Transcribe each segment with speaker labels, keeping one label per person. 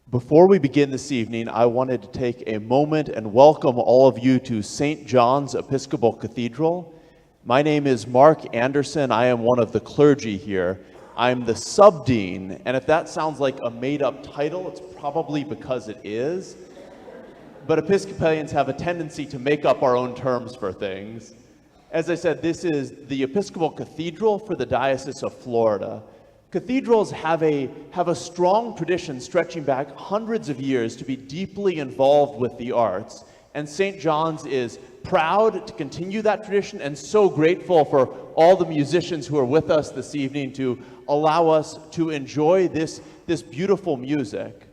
Speaker 1: Before we begin this evening, I wanted to take a moment and welcome all of you to St. John's Episcopal Cathedral. My name is Mark Anderson. I am one of the clergy here. I'm the subdean, and if that sounds like a made-up title, it's probably because it is. But Episcopalians have a tendency to make up our own terms for things. As I said, this is the Episcopal Cathedral for the Diocese of Florida. Cathedrals have a strong tradition stretching back hundreds of years to be deeply involved with the arts, and St. John's is proud to continue that tradition and so grateful for all the musicians who are with us this evening to allow us to enjoy this beautiful music.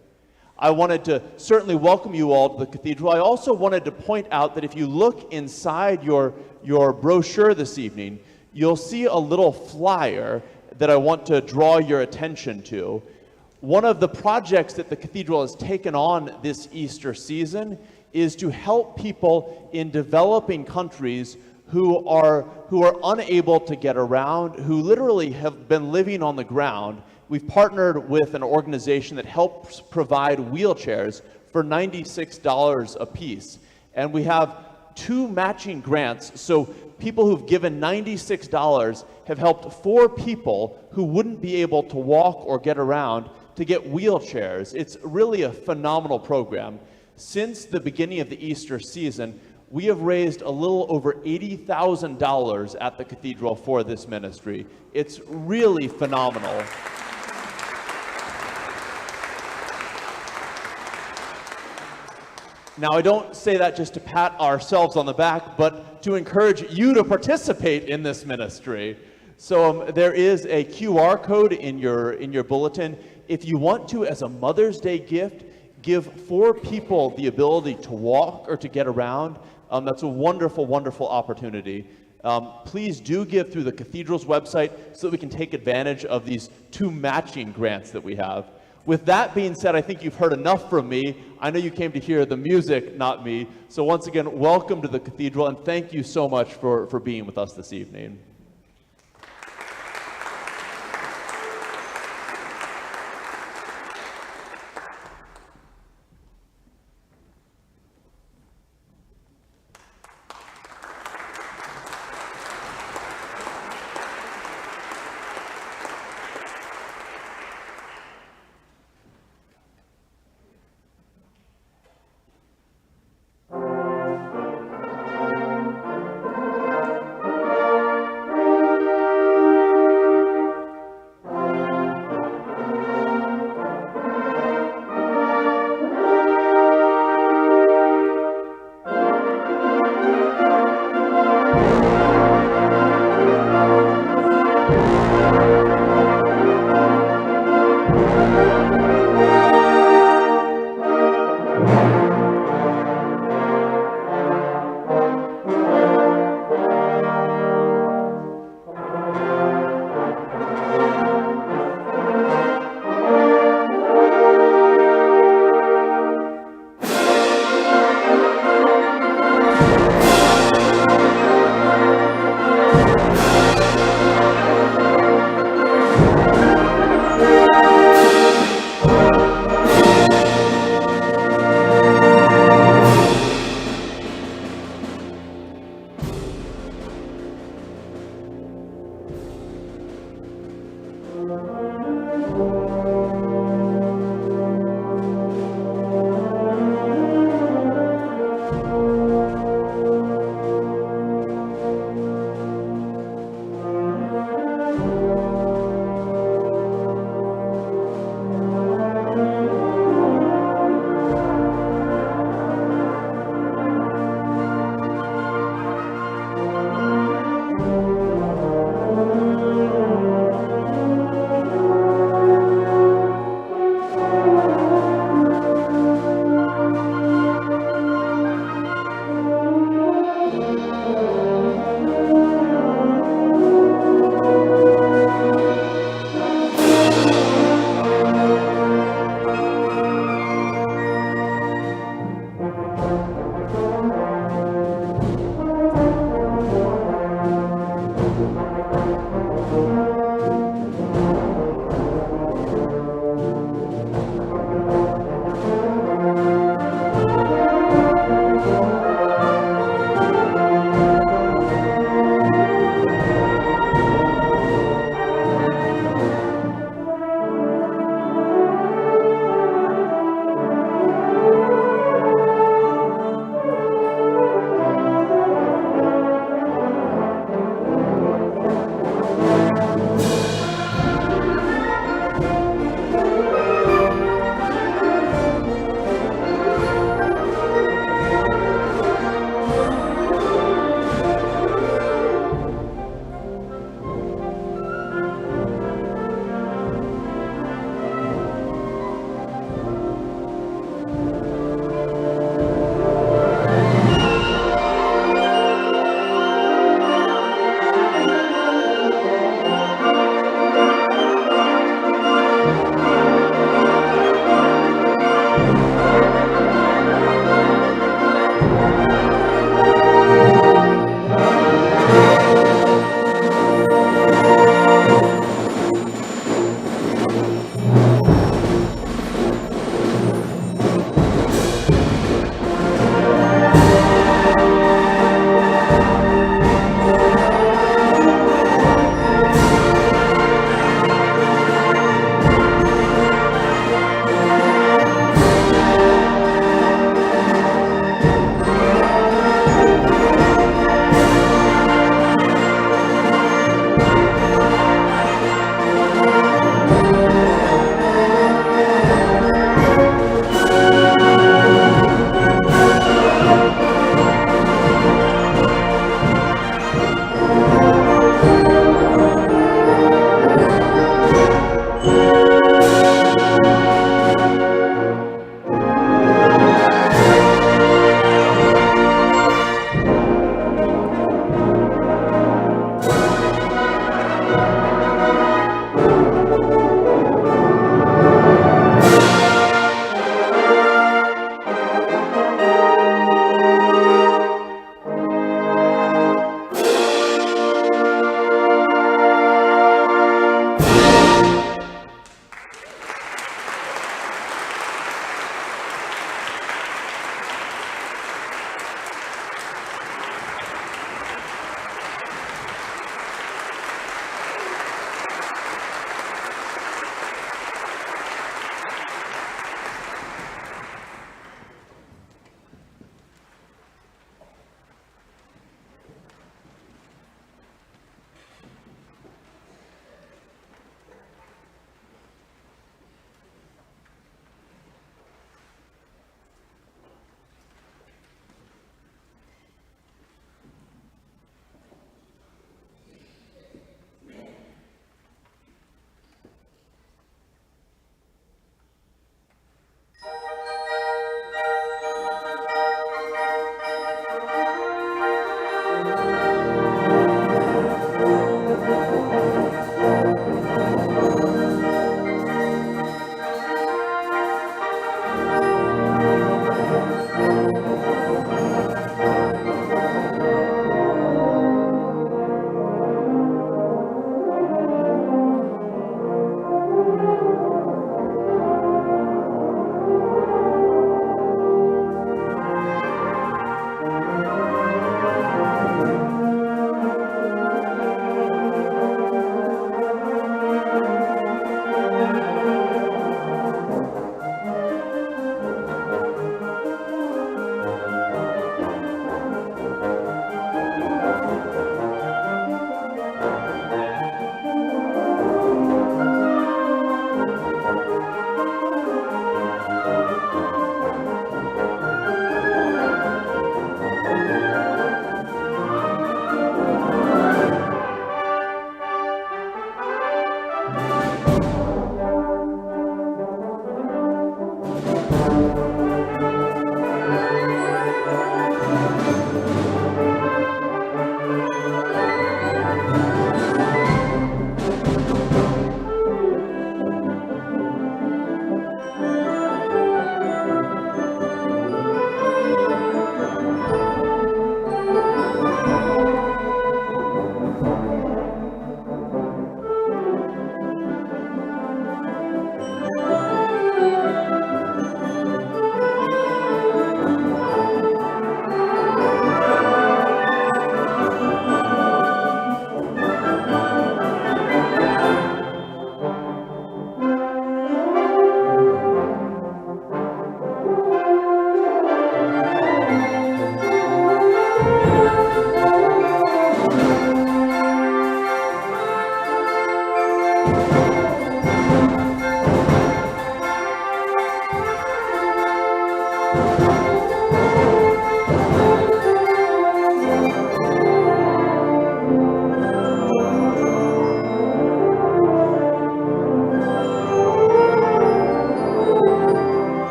Speaker 1: I wanted to certainly welcome you all to the cathedral. I also wanted to point out that if you look inside your brochure this evening, you'll see a little flyer that I want to draw your attention to. One of the projects that the cathedral has taken on this Easter season is to help people in developing countries who are unable to get around, who literally have been living on the ground. We've partnered with an organization that helps provide wheelchairs for $96 a piece. And we have 2 matching grants, so people who've given $96 have helped 4 people who wouldn't be able to walk or get around to get wheelchairs. It's really a phenomenal program. Since the beginning of the Easter season, we have raised a little over $80,000 at the cathedral for this ministry. It's really phenomenal. Now, I don't say that just to pat ourselves on the back, but to encourage you to participate in this ministry. So there is a QR code in your bulletin. If you want to, as a Mother's Day gift, give 4 people the ability to walk or to get around. That's a wonderful, wonderful opportunity. Please do give through the cathedral's website so that we can take advantage of these 2 matching grants that we have. With that being said, I think you've heard enough from me. I know you came to hear the music, not me. So once again, welcome to the cathedral, and thank you so much for being with us this evening.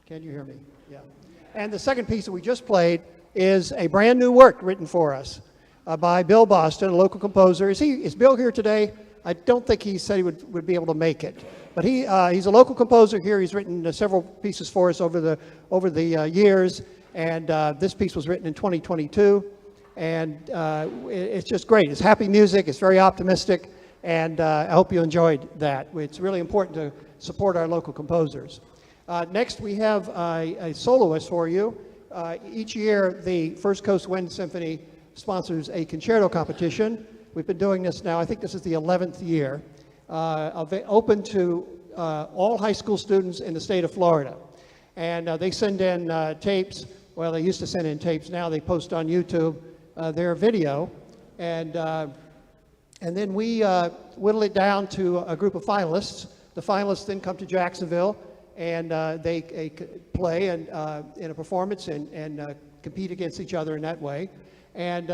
Speaker 2: Can you hear me? Yeah. And the second piece that we just played is a brand new work written for us by Bill Boston, a local composer. Is Bill here today? I don't think he said he would be able to make it. But he's a local composer here. He's written several pieces for us over the years. And this piece was written in 2022. And it's just great. It's happy music. It's very optimistic. And I hope you enjoyed that. It's really important to support our local composers. Next, we have a soloist for you. Each year, the First Coast Wind Symphony sponsors a concerto competition. We've been doing this now, I think this is the 11th year, open to all high school students in the state of Florida. And they send in tapes. Well, they used to send in tapes. Now they post on YouTube their video. And then we whittle it down to a group of finalists. The finalists then come to Jacksonville, and they play in a performance and compete against each other in that way. And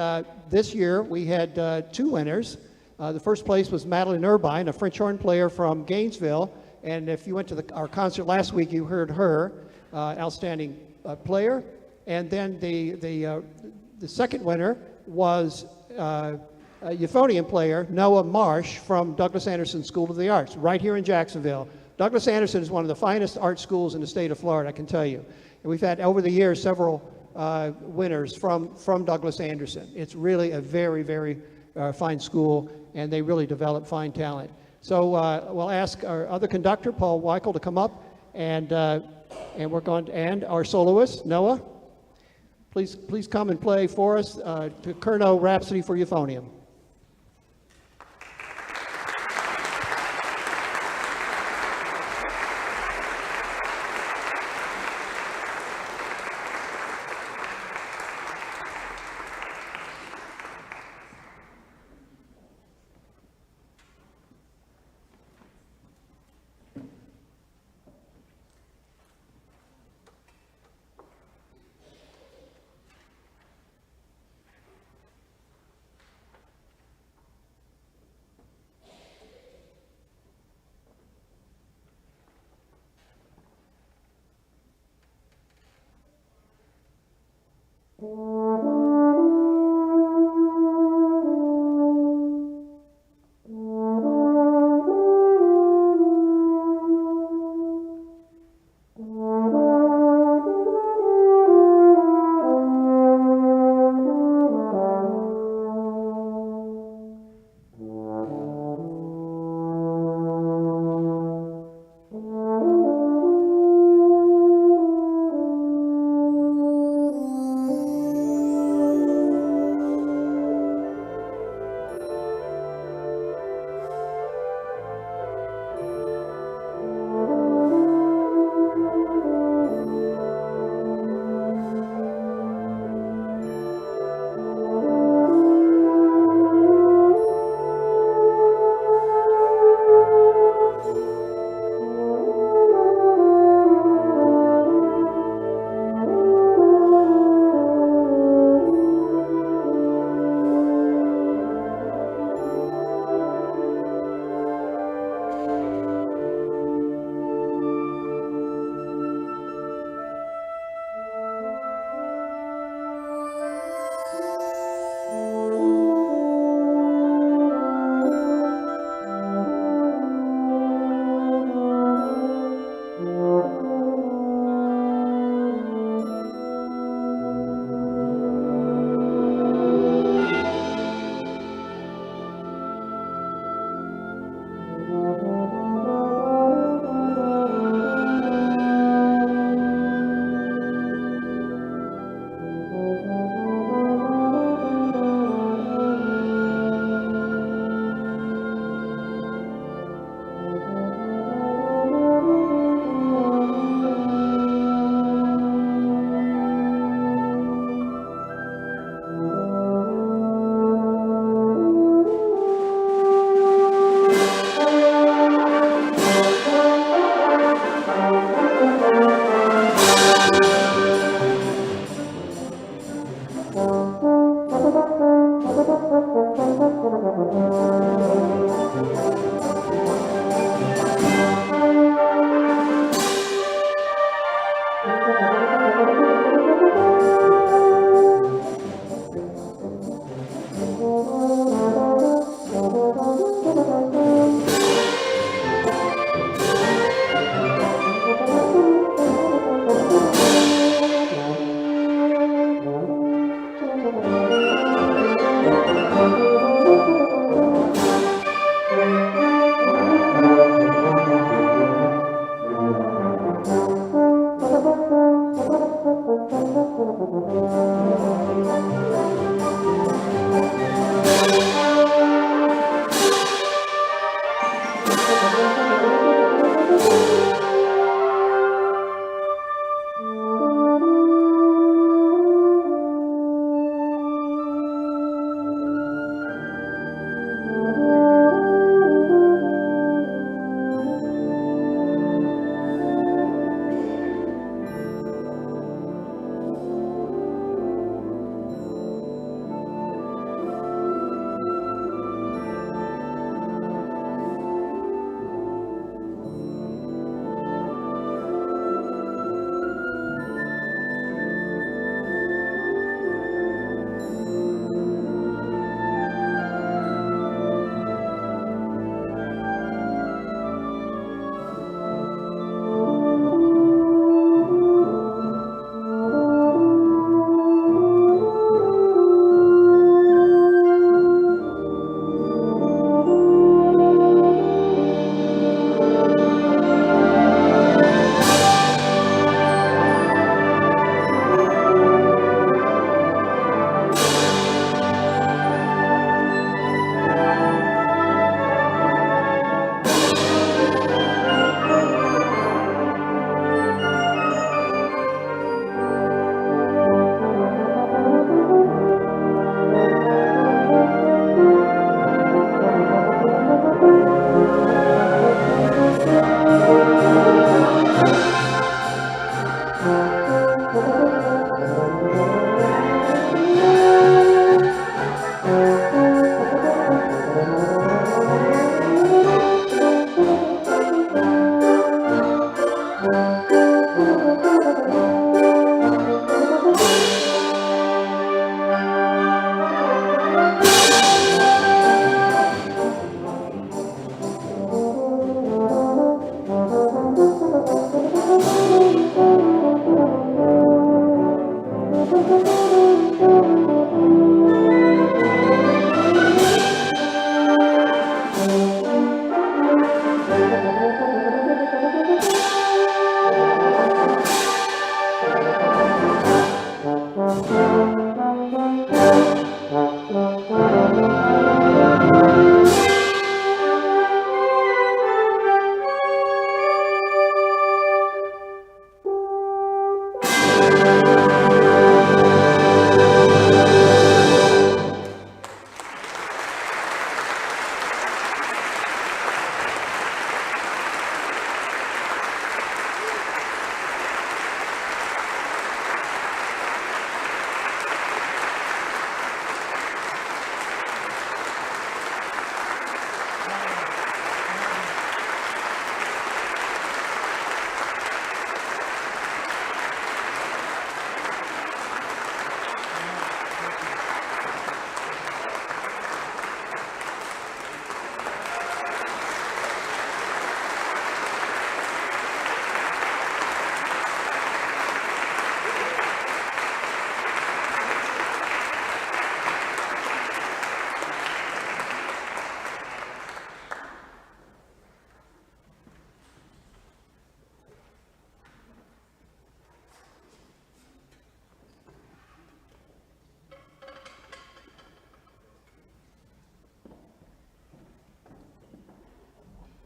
Speaker 2: this year we had two winners. The first place was Madeline Irvine, a French horn player from Gainesville. And if you went to our concert last week, you heard her, outstanding player. And then the second winner was a euphonium player, Noah Marsh, from Douglas Anderson School of the Arts, right here in Jacksonville. Douglas Anderson is one of the finest art schools in the state of Florida, I can tell you. And we've had, over the years, several winners from Douglas Anderson. It's really a very, very fine school, and they really develop fine talent. So we'll ask our other conductor, Paul Weichel, to come up, and our soloist, Noah. Please come and play for us to Kerno Rhapsody for Euphonium.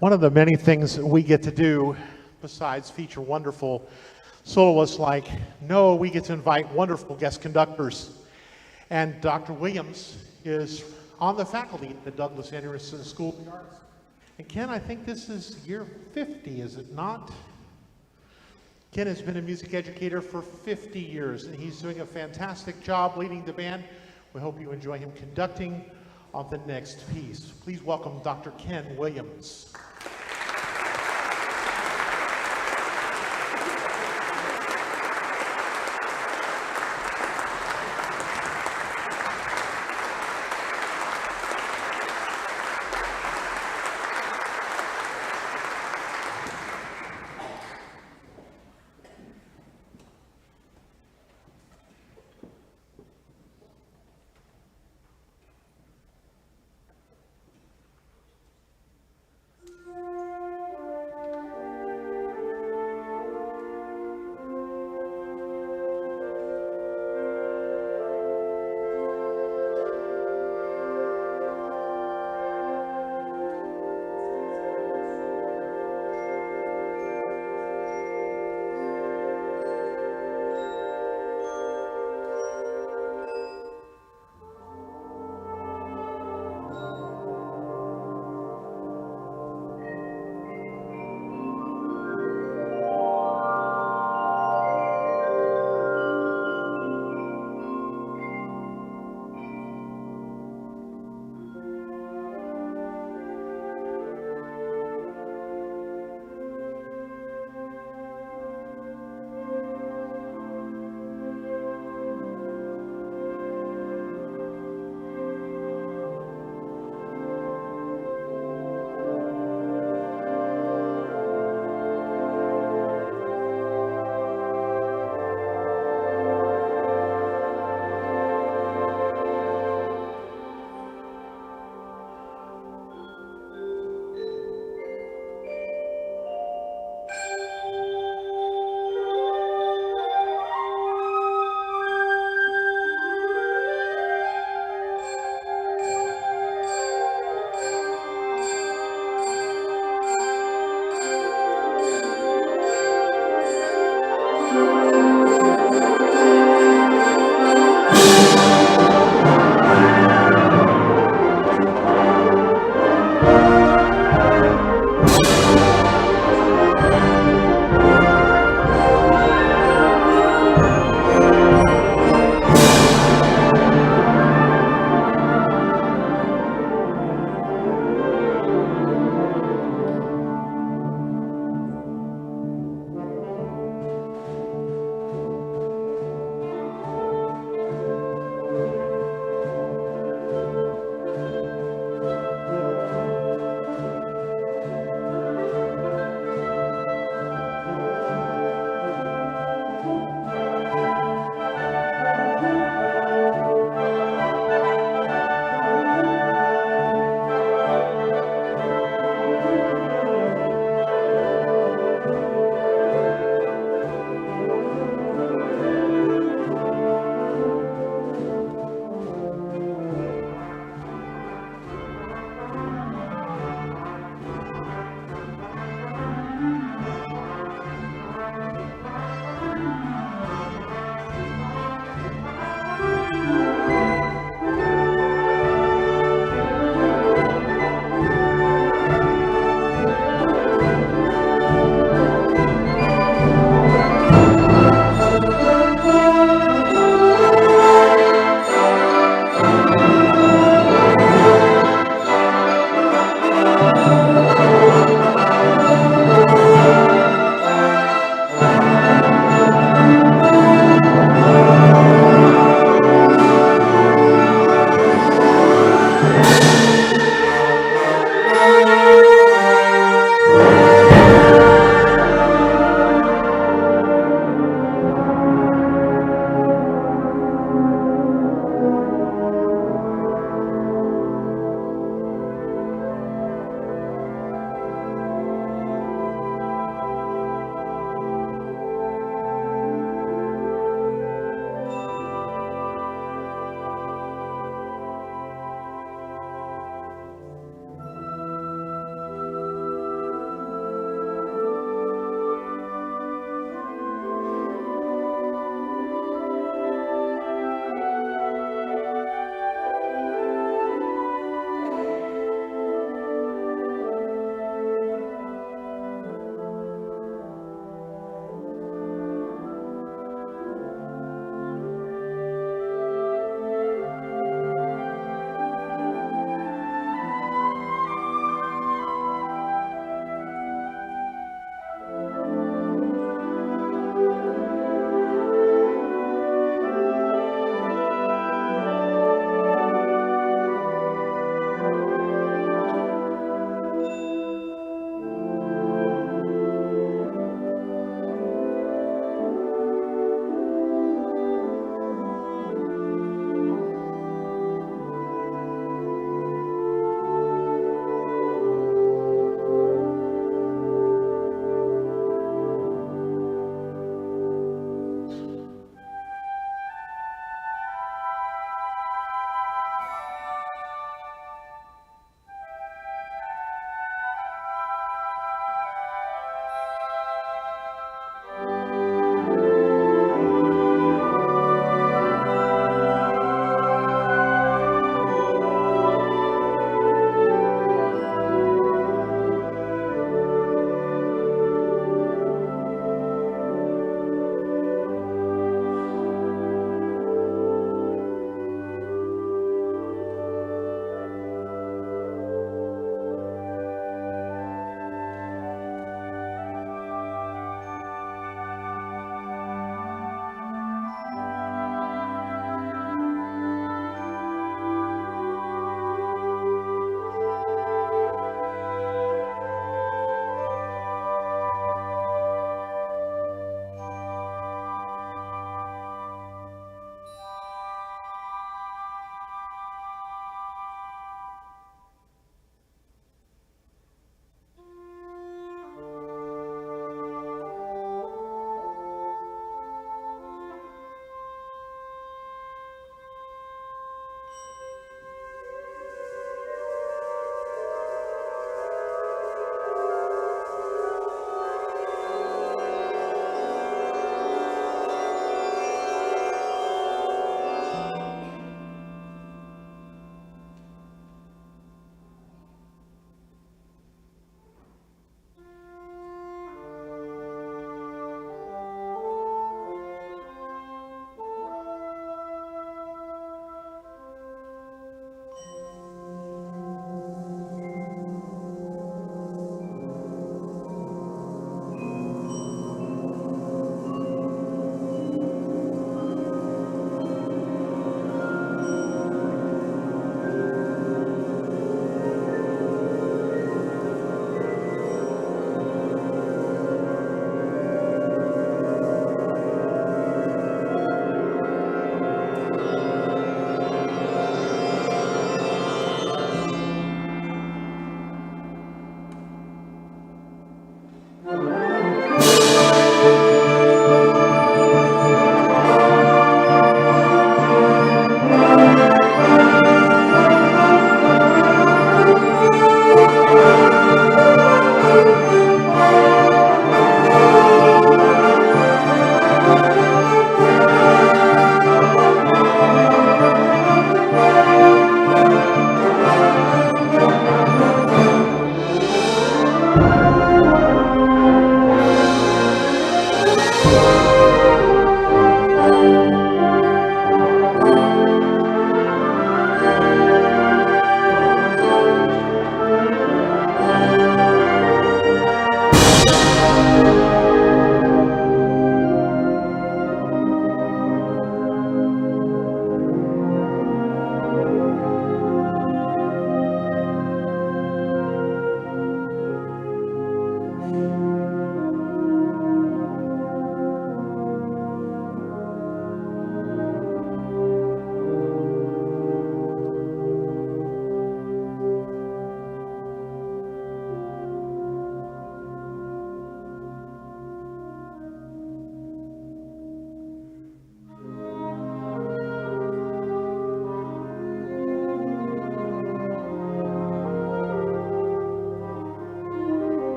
Speaker 3: One of the many things that we get to do, besides feature wonderful soloists like Noah, we get to invite wonderful guest conductors. And Dr. Williams is on the faculty at the Douglas Anderson School of the Arts. And Ken, I think this is year 50, is it not? Ken has been a music educator for 50 years, and he's doing a fantastic job leading the band. We hope you enjoy him conducting on the next piece. Please welcome Dr. Ken Williams.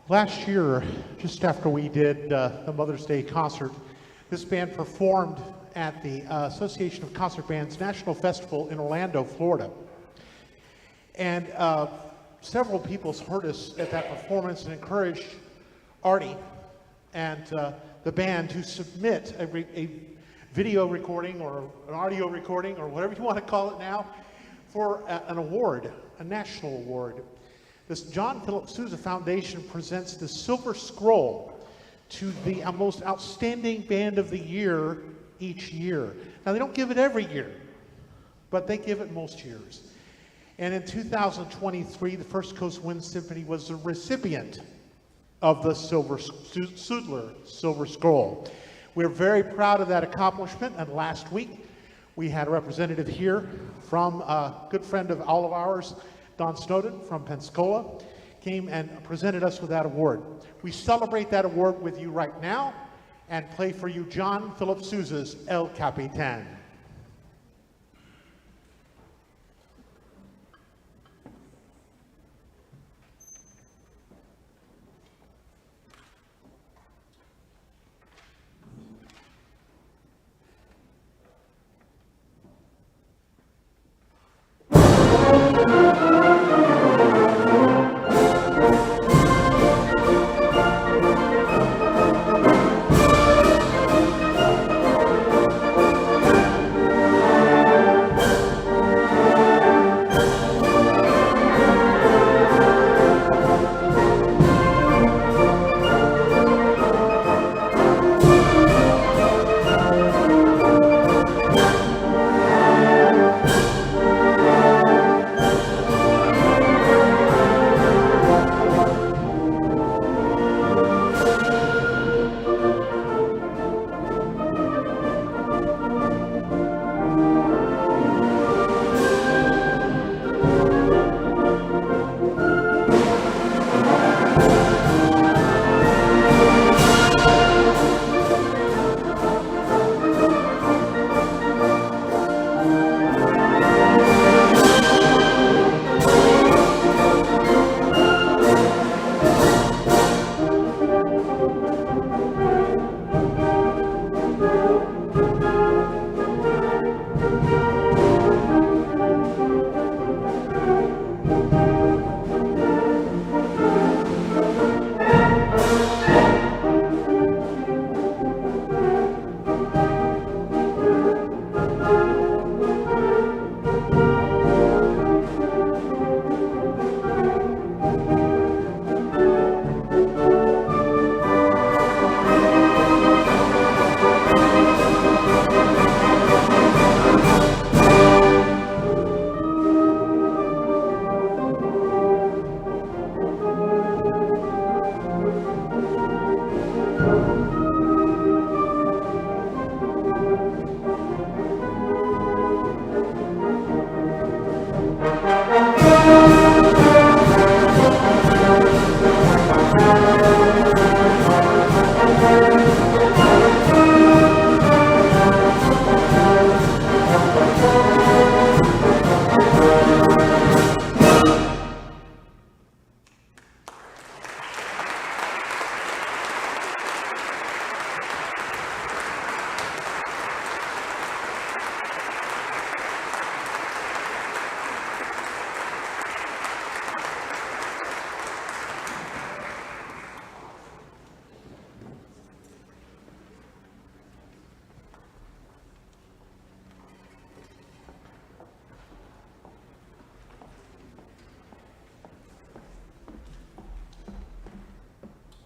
Speaker 3: Last year, just after we did the Mother's Day concert, this band performed at the Association of Concert Bands National Festival in Orlando, Florida. And several people heard us at that performance and encouraged Artie and the band to submit a video recording or an audio recording or whatever you want to call it now for an award, a national award. This John Philip Sousa Foundation presents the Silver Scroll to the most outstanding band of the year each year. Now, they don't give it every year, but they give it most years. And in 2023, the First Coast Wind Symphony was the recipient of the Sudler Silver Scroll. We're very proud of that accomplishment, and last week we had a representative here from a good friend of all of ours, Don Snowden from Pensacola, came and presented us with that award. We celebrate that award with you right now and play for you John Philip Sousa's El Capitan.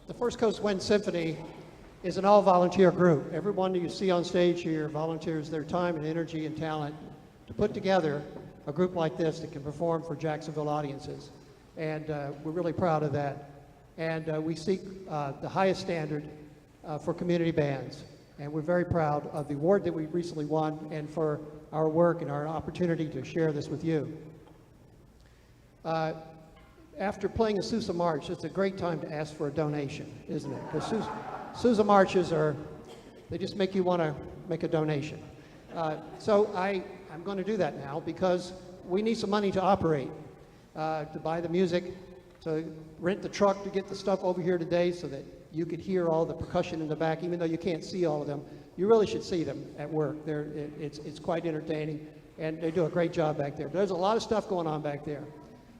Speaker 2: The First Coast Wind Symphony is an all-volunteer group. Everyone that you see on stage here volunteers their time and energy and talent to put together a group like this that can perform for Jacksonville audiences. And we're really proud of that. And we seek the highest standard for community bands. And we're very proud of the award that we recently won and for our work and our opportunity to share this with you. After playing a Sousa March, it's a great time to ask for a donation, isn't it? Because Sousa Marches they just make you want to make a donation. So I'm going to do that now because we need some money to operate, to buy the music, to rent the truck to get the stuff over here today so that you could hear all the percussion in the back, even though you can't see all of them. You really should see them at work. It's quite entertaining, and they do a great job back there. There's a lot of stuff going on back there.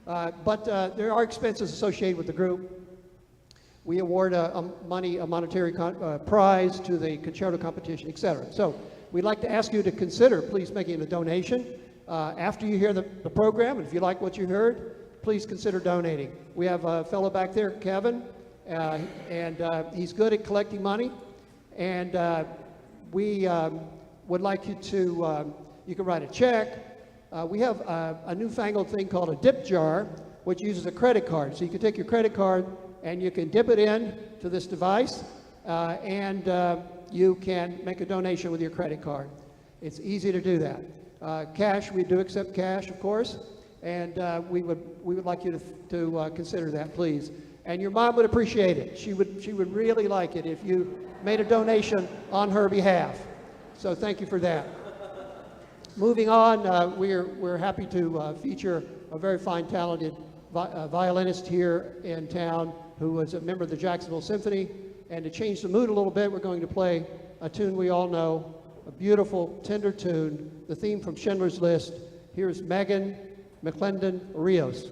Speaker 2: But there are expenses associated with the group. We award a monetary prize to the concerto competition, etc. So we'd like to ask you to consider, please, making a donation. After you hear the program, and if you like what you heard, please consider donating. We have a fellow back there, Kevin, and he's good at collecting money. And we would like you to, you can write a check. We have a newfangled thing called a dip jar, which uses a credit card. So you can take your credit card and you can dip it in to this device, and you can make a donation with your credit card. It's easy to do that. Cash, we do accept cash, of course, and we would like you to consider that, please. And your mom would appreciate it. She would really like it if you made a donation on her behalf. So thank you for that. Moving on, we're happy to feature a very fine, talented violinist here in town who was a member of the Jacksonville Symphony. And to change the mood a little bit, we're going to play a tune we all know, a beautiful, tender tune, the theme from Schindler's List. Here's Megan McClendon Rios.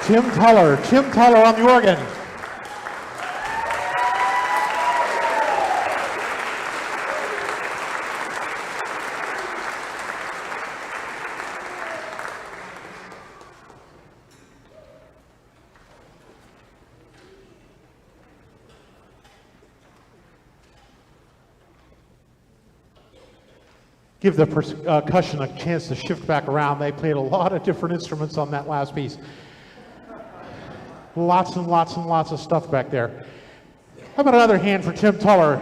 Speaker 3: Tim Tuller on the organ. Give the percussion a chance to shift back around. They played a lot of different instruments on that last piece. Lots and lots and lots of stuff back there. How about another hand for Tim Tuller,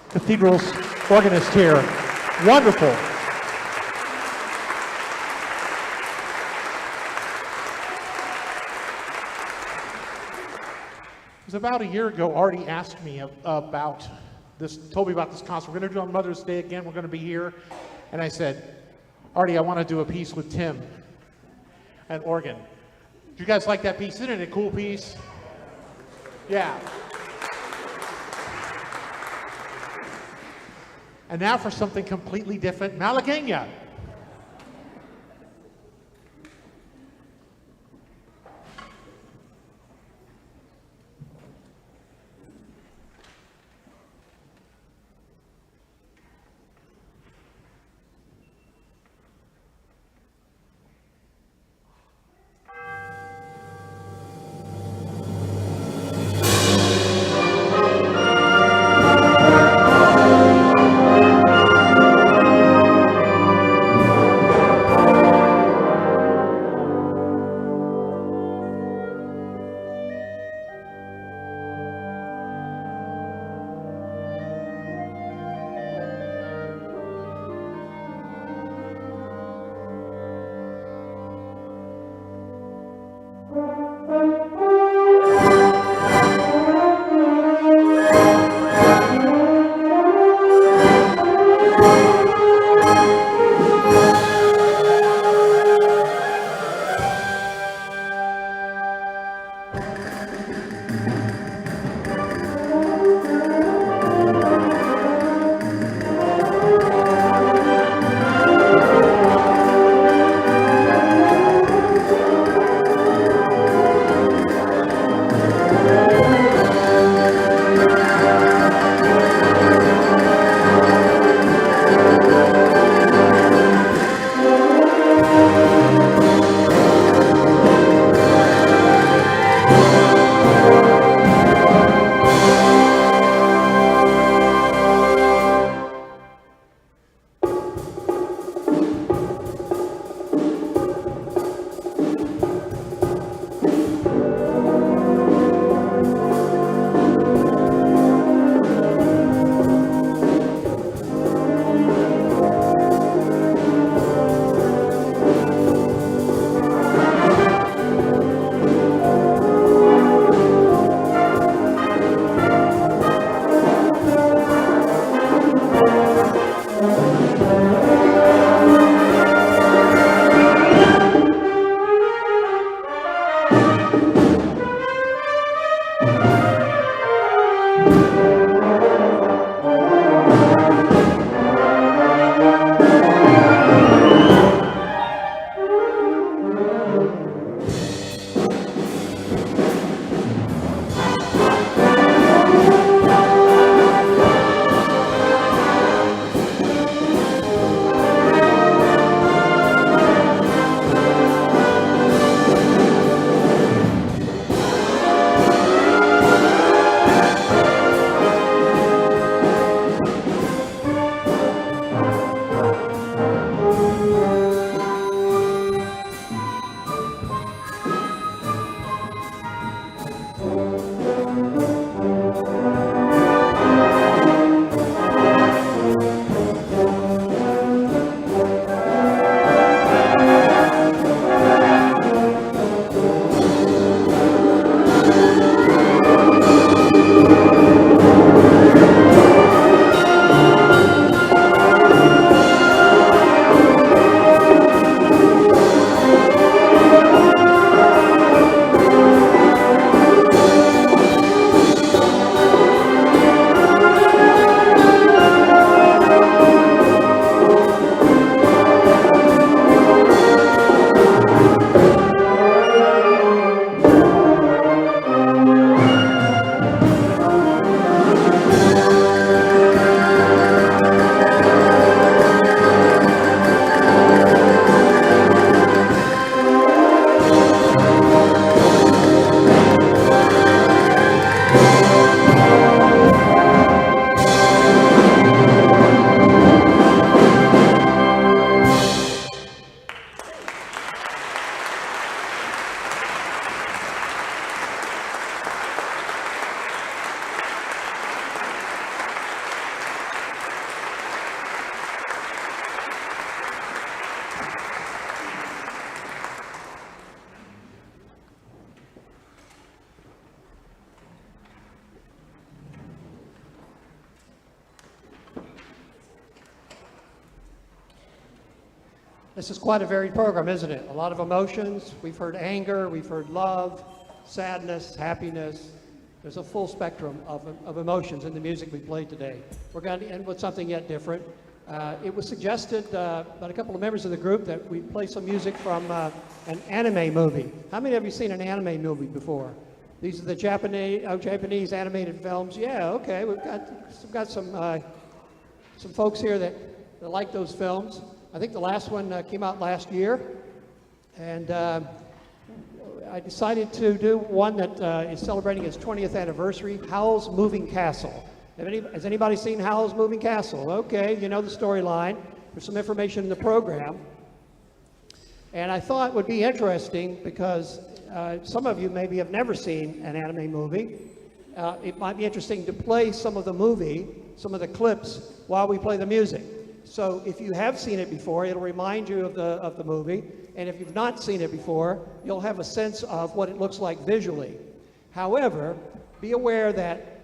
Speaker 3: Cathedral's organist here. Wonderful. It was about a year ago, Artie asked me about this, told me about this concert. We're going to do it on Mother's Day again. We're going to be here. And I said, Artie, I want to do a piece with Tim and organ. Do you guys like that piece? Isn't it a cool piece? Yeah. And now for something completely different, Malagueña.
Speaker 2: This is quite a varied program, isn't it? A lot of emotions. We've heard anger, we've heard love, sadness, happiness. There's a full spectrum of emotions in the music we played today. We're going to end with something yet different. It was suggested by a couple of members of the group that we play some music from an anime movie. How many of you seen an anime movie before? These are the Japanese animated films. Yeah, okay. We've got some folks here that like those films. I think the last one came out last year, and I decided to do one that is celebrating its 20th anniversary, Howl's Moving Castle. Has anybody seen Howl's Moving Castle? Okay, you know the storyline. There's some information in the program. And I thought it would be interesting because some of you maybe have never seen an anime movie. It might be interesting to play some of the movie, some of the clips, while we play the music. So if you have seen it before, it'll remind you of the movie. And if you've not seen it before, you'll have a sense of what it looks like visually. However, be aware that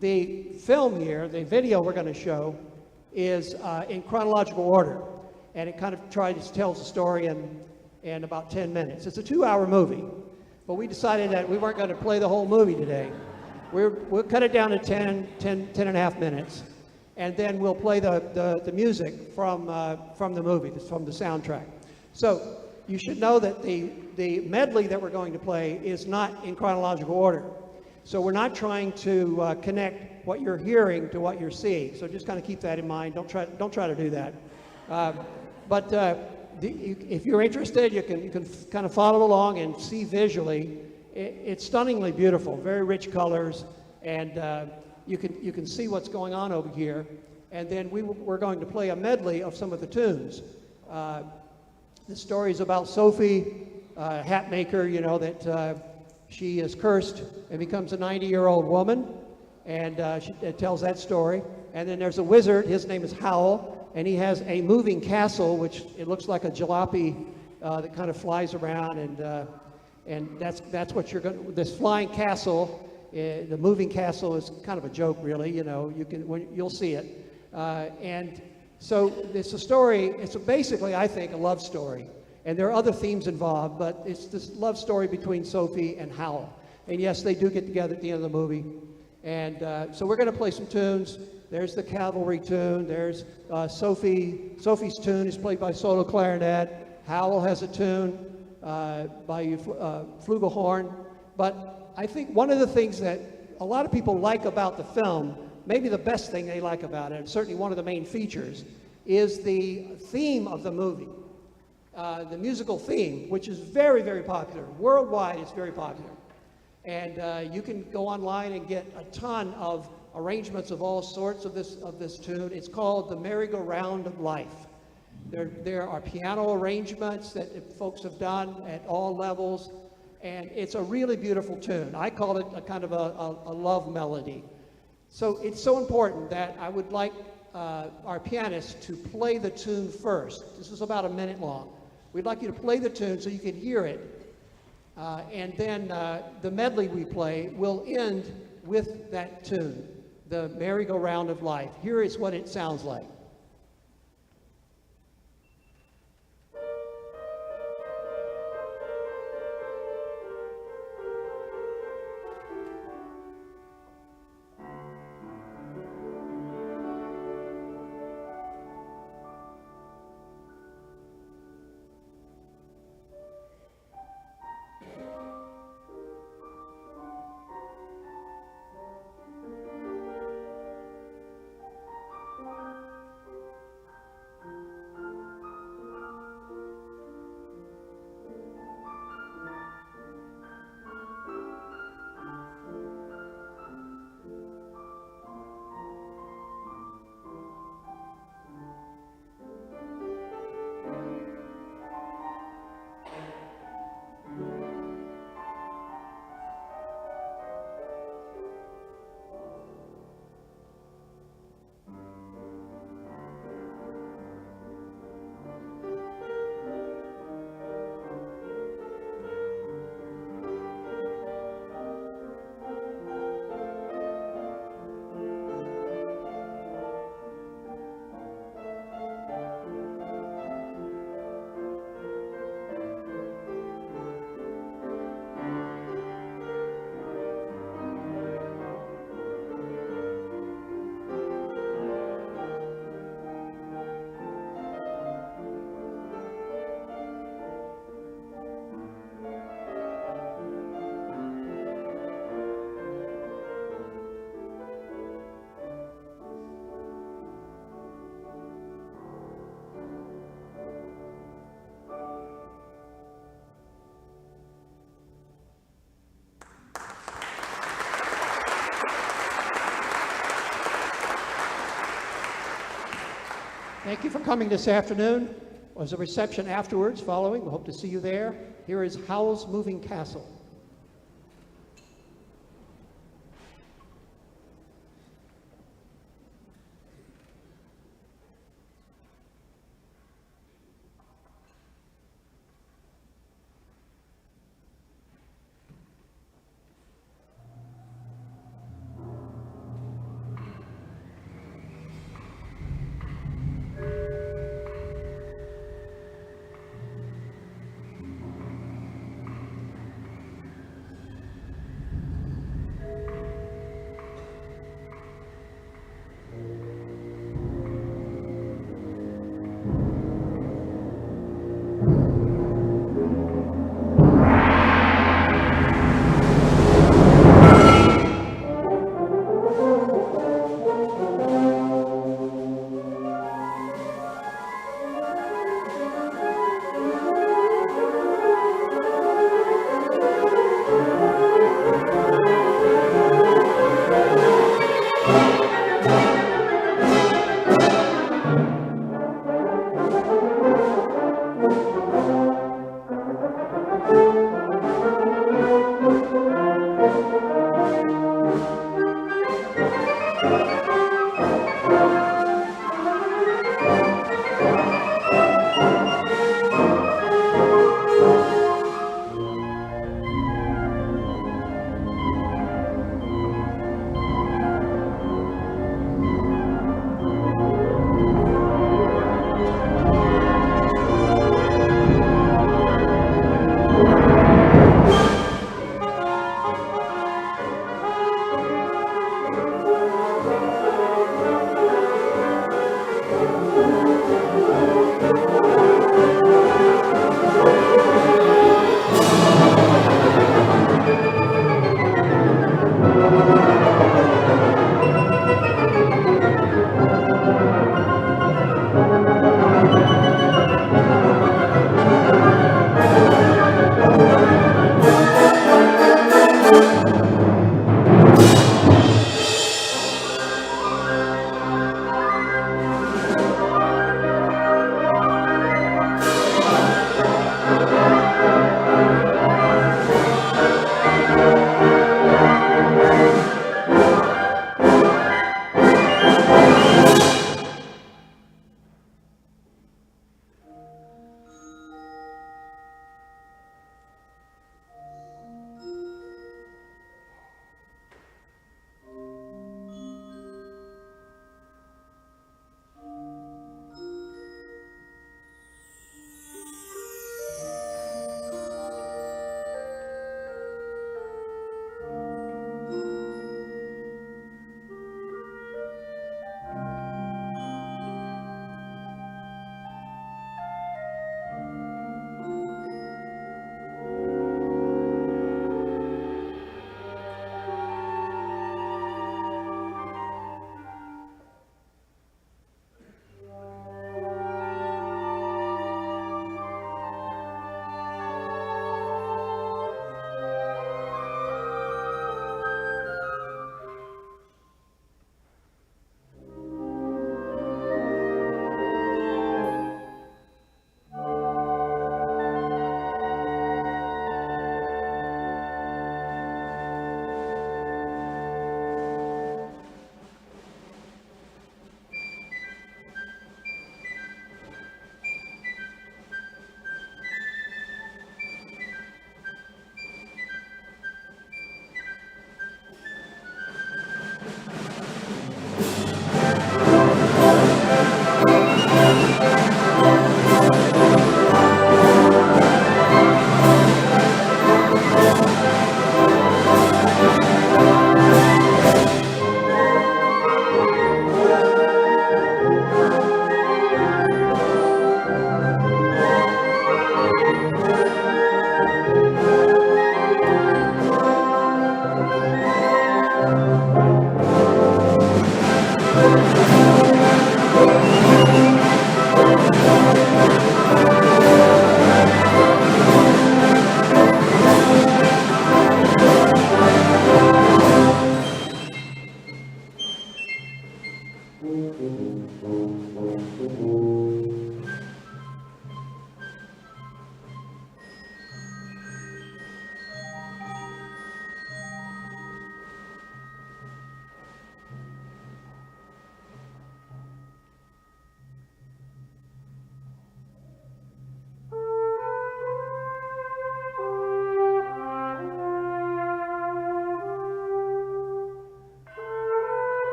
Speaker 2: the film here, the video we're going to show, is in chronological order. And it kind of tells the story in about 10 minutes. It's a 2-hour movie. But we decided that we weren't going to play the whole movie today. We'll cut it down to 10 and a half minutes. And then we'll play the music from the movie, from the soundtrack. So you should know that the medley that we're going to play is not in chronological order. So we're not trying to connect what you're hearing to what you're seeing. So just kind of keep that in mind. Don't try to do that. If you're interested, you can kind of follow along and see visually. It's stunningly beautiful, very rich colors, and you can see what's going on over here. And then we're going to play a medley of some of the tunes. The story is about Sophie, hat maker, you know, that she is cursed and becomes a 90-year-old woman, and it tells that story. And then there's a wizard, his name is Howl, and he has a moving castle, which it looks like a jalopy that kind of flies around, and that's what you're going to, this flying castle, the moving castle is kind of a joke, really, you know, you'll see it. And so it's a story, it's basically, I think, a love story. And there are other themes involved, but it's this love story between Sophie and Howl. And yes, they do get together at the end of the movie. And so we're going to play some tunes. There's the cavalry tune. There's Sophie's tune is played by solo clarinet. Howl has a tune by flugelhorn. But I think one of the things that a lot of people like about the film, maybe the best thing they like about it, and certainly one of the main features, is the theme of the movie. The musical theme, which is very, very popular. Worldwide, it's very popular. And you can go online and get a ton of arrangements of all sorts of this tune. It's called the Merry-Go-Round of Life. There are piano arrangements that folks have done at all levels, and it's a really beautiful tune. I call it a kind of a love melody. So it's so important that I would like our pianist to play the tune first. This is about a minute long. We'd like you to play the tune so you can hear it. And then the medley we play will end with that tune, the Merry-Go-Round of Life. Here is what it sounds like. Thank you for coming this afternoon. There's a reception afterwards following. We hope to see you there. Here is Howl's Moving Castle.